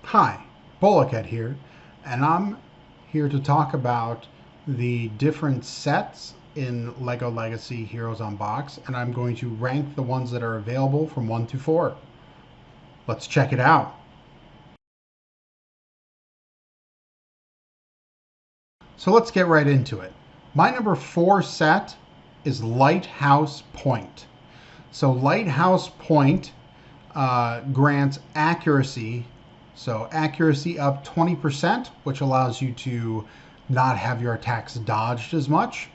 Hi, Bullockhead here, and I'm here to talk about the different sets in LEGO Legacy Heroes Unboxed, and I'm going to rank the ones that are available from 1 to 4. Let's check it out. So let's get right into it. My number 4 set is Lighthouse Point. So Lighthouse Point grants accuracy. So accuracy up 20%, which allows you to not have your attacks dodged as much.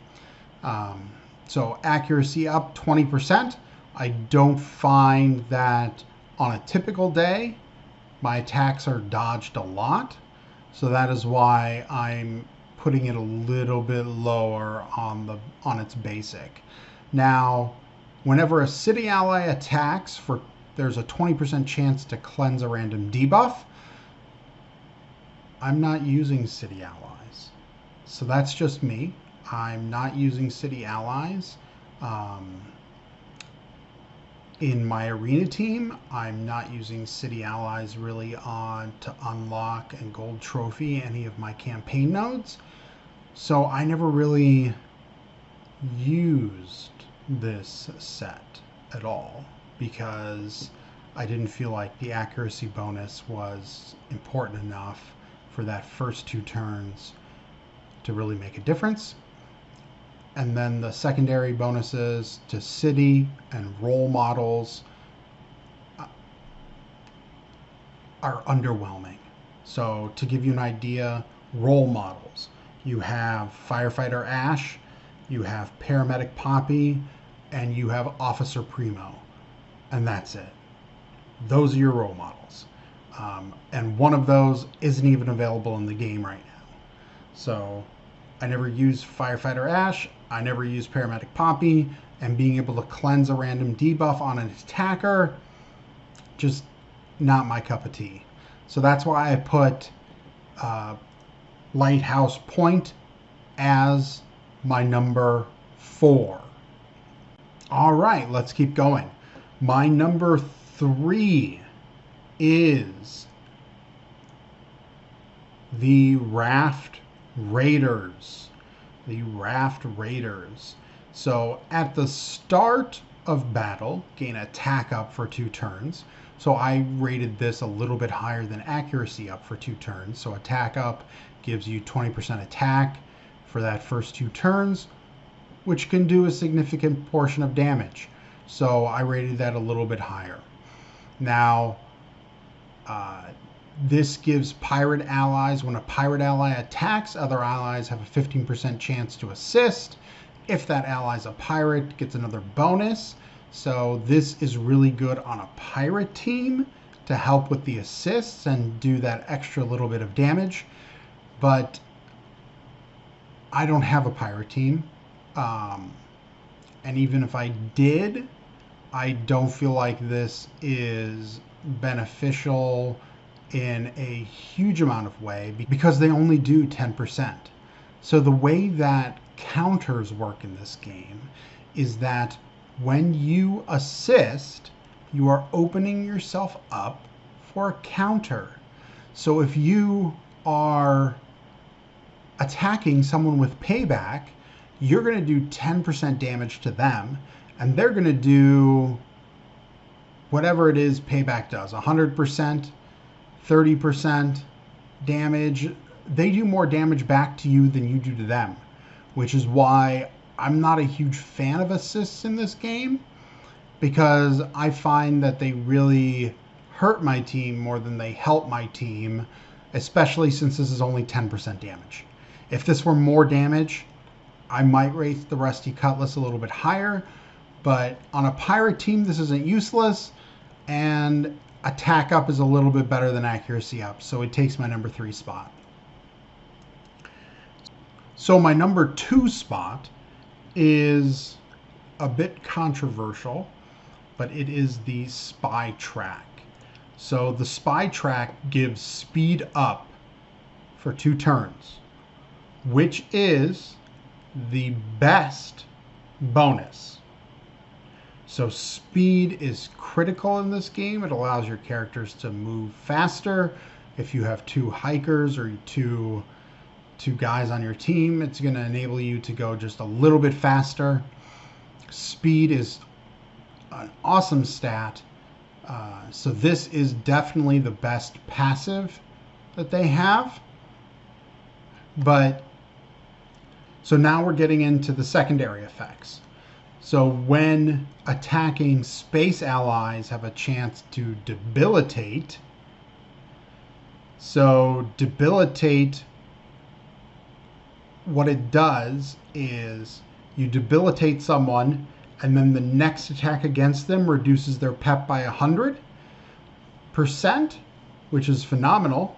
So accuracy up 20%. I don't find that on a typical day, my attacks are dodged a lot. So that is why I'm putting it a little bit lower on its basic. Now, whenever a city ally attacks, there's a 20% chance to cleanse a random debuff. I'm not using city allies. So that's just me. I'm not using city allies. In my arena team, I'm not using city allies really to unlock and gold trophy any of my campaign nodes. So I never really used this set at all because I didn't feel like the accuracy bonus was important enough for that first 2 turns to really make a difference. And then the secondary bonuses to city and role models are underwhelming. So to give you an idea, role models, you have Firefighter Ash, you have Paramedic Poppy, and you have Officer Primo. And that's it. Those are your role models. And one of those isn't even available in the game right now. So I never used Firefighter Ash, I never used Paramedic Poppy, and being able to cleanse a random debuff on an attacker, just not my cup of tea. So that's why I put Lighthouse Point as my number 4. All right, let's keep going. My number 3 is the Raft Raiders. The Raft Raiders. So at the start of battle, gain attack up for 2 turns. So I rated this a little bit higher than accuracy up for 2 turns. So attack up gives you 20% attack for that first 2 turns, which can do a significant portion of damage. So I rated that a little bit higher. Now, this gives pirate allies, when a pirate ally attacks, other allies have a 15% chance to assist. If that ally's a pirate, gets another bonus. So this is really good on a pirate team to help with the assists and do that extra little bit of damage. But I don't have a pirate team. And even if I did, I don't feel like this is beneficial in a huge amount of way because they only do 10%. So the way that counters work in this game is that when you assist, you are opening yourself up for a counter. So if you are attacking someone with payback, you're going to do 10% damage to them, and they're going to do whatever it is payback does, 100%, 30% damage. They do more damage back to you than you do to them, which is why I'm not a huge fan of assists in this game, because I find that they really hurt my team more than they help my team, especially since this is only 10% damage. If this were more damage, I might rate the Rusty Cutlass a little bit higher, but on a pirate team, this isn't useless, and attack up is a little bit better than accuracy up, so it takes my number 3 spot. So my number 2 spot is a bit controversial, but it is the Spy Track. So the Spy Track gives speed up for 2 turns, which is the best bonus. So speed is critical in this game. It allows your characters to move faster If you have 2 hikers or two guys on your team, it's going to enable you to go just a little bit faster. Speed is an awesome stat. So this is definitely the best passive that they have. But so now we're getting into the secondary effects. So when attacking space allies have a chance to debilitate. So debilitate, what it does is you debilitate someone, and then the next attack against them reduces their pep by 100%, which is phenomenal.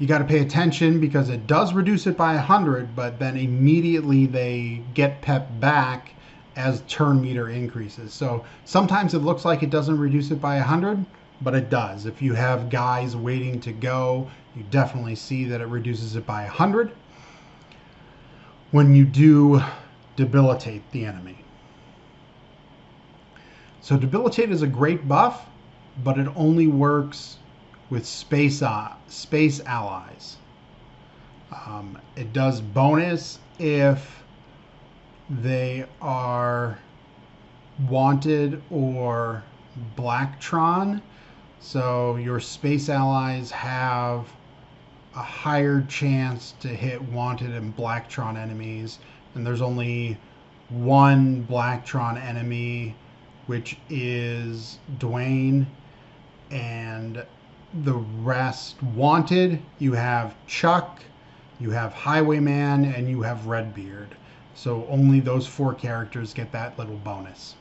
You got to pay attention because it does reduce it by 100, but then immediately they get pep back as turn meter increases. So sometimes it looks like it doesn't reduce it by 100, but it does. If you have guys waiting to go, you definitely see that it reduces it by 100 when you do debilitate the enemy. So debilitate is a great buff, but it only works with space allies. It does bonus if they are wanted or Blacktron. So your space allies have a higher chance to hit wanted and Blacktron enemies, and there's only one Blacktron enemy, which is Dwayne, and the rest wanted. You have Chuck, you have Highwayman, and you have Redbeard. So only those 4 characters get that little bonus.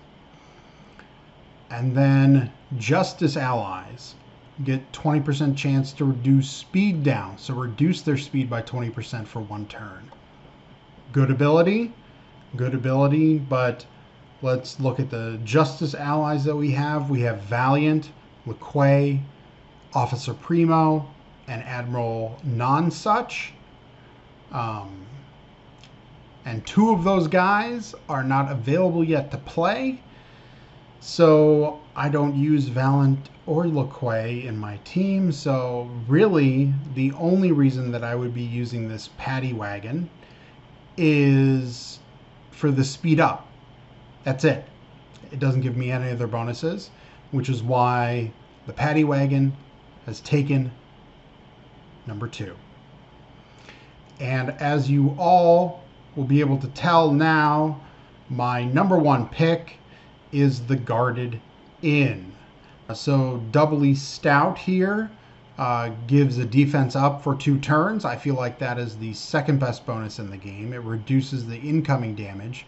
And then Justice allies get 20% chance to reduce speed down. So reduce their speed by 20% for 1 turn. Good ability, but let's look at the Justice allies that we have. We have Valiant, LeQuay, Officer Primo, and Admiral Nonsuch. And 2 of those guys are not available yet to play. So I don't use Valiant or LeQuay in my team. So really, the only reason that I would be using this Paddy Wagon is for the speed up. That's it. It doesn't give me any other bonuses, which is why the Paddy Wagon has taken number 2. And as you all will be able to tell now, my number 1 pick is the Guarded Inn. So doubly stout here gives a defense up for 2 turns. I feel like that is the second best bonus in the game. It reduces the incoming damage.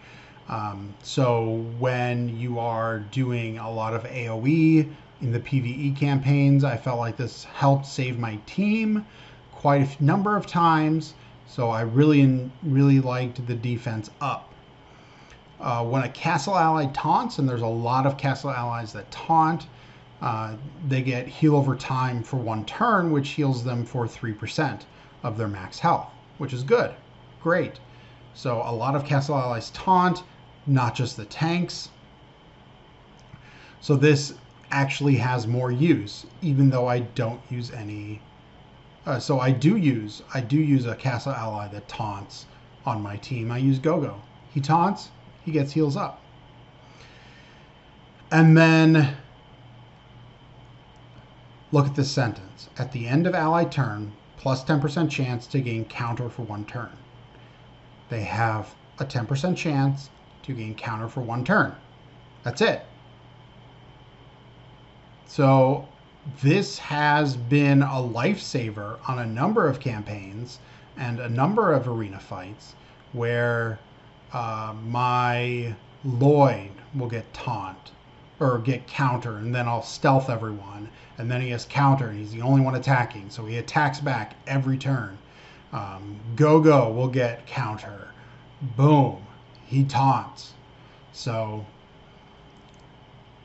So when you are doing a lot of AoE in the PvE campaigns, I felt like this helped save my team quite a number of times. So I really liked the defense up. When a castle ally taunts, and there's a lot of castle allies that taunt, they get heal over time for 1 turn, which heals them for 3% of their max health, which is good. Great. So a lot of castle allies taunt, not just the tanks. So this actually has more use, even though I don't use any. So I do use a castle ally that taunts on my team. I use Gogo. He taunts, he gets heals up. And then look at this sentence. At the end of ally turn, plus 10% chance to gain counter for 1 turn. They have a 10% chance to gain counter for 1 turn. That's it. So this has been a lifesaver on a number of campaigns and a number of arena fights where my Lloyd will get taunt or get counter, and then I'll stealth everyone, and then he has counter, and he's the only one attacking, so he attacks back every turn. Go will get counter. Boom, he taunts. So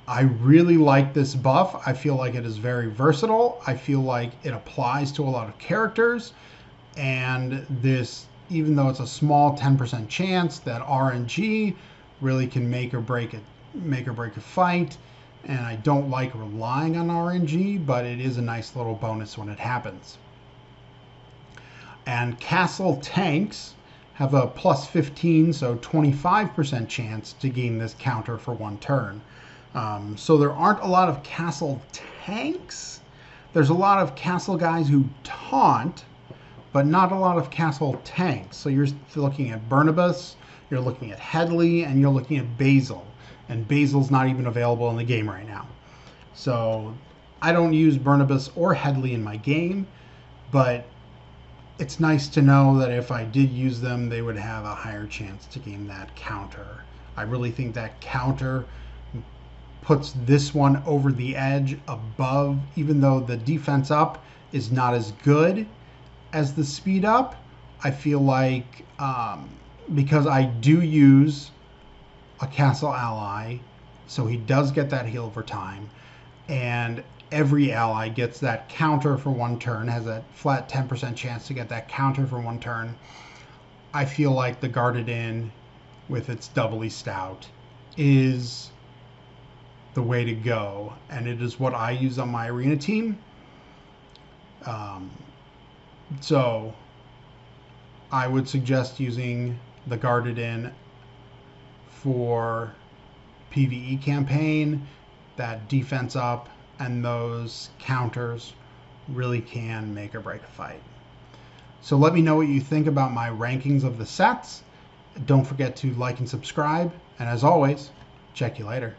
I really like this buff. I feel like it is very versatile. I feel like it applies to a lot of characters, and this, even though it's a small 10% chance, that RNG really can make or break a fight. and I don't like relying on RNG, but it is a nice little bonus when it happens. And castle tanks have a plus 15, so 25% chance to gain this counter for one turn. So there aren't a lot of castle tanks. There's a lot of castle guys who taunt, but not a lot of castle tanks. So you're looking at Barnabas, you're looking at Headley, and you're looking at Basil. And Basil's not even available in the game right now. So I don't use Barnabas or Headley in my game, but it's nice to know that if I did use them, they would have a higher chance to gain that counter. I really think that counter puts this one over the edge above, even though the defense up is not as good as the speed up. I feel like because I do use a castle ally, so he does get that heal over time, and every ally gets that counter for one turn, has a flat 10% chance to get that counter for one turn. I feel like the Guarded Inn with its doubly stout is the way to go, and it is what I use on my arena team. So I would suggest using the Guarded Inn for PvE campaign. That defense up and those counters really can make or break a fight. So let me know what you think about my rankings of the sets. Don't forget to like and subscribe, and as always, check you later.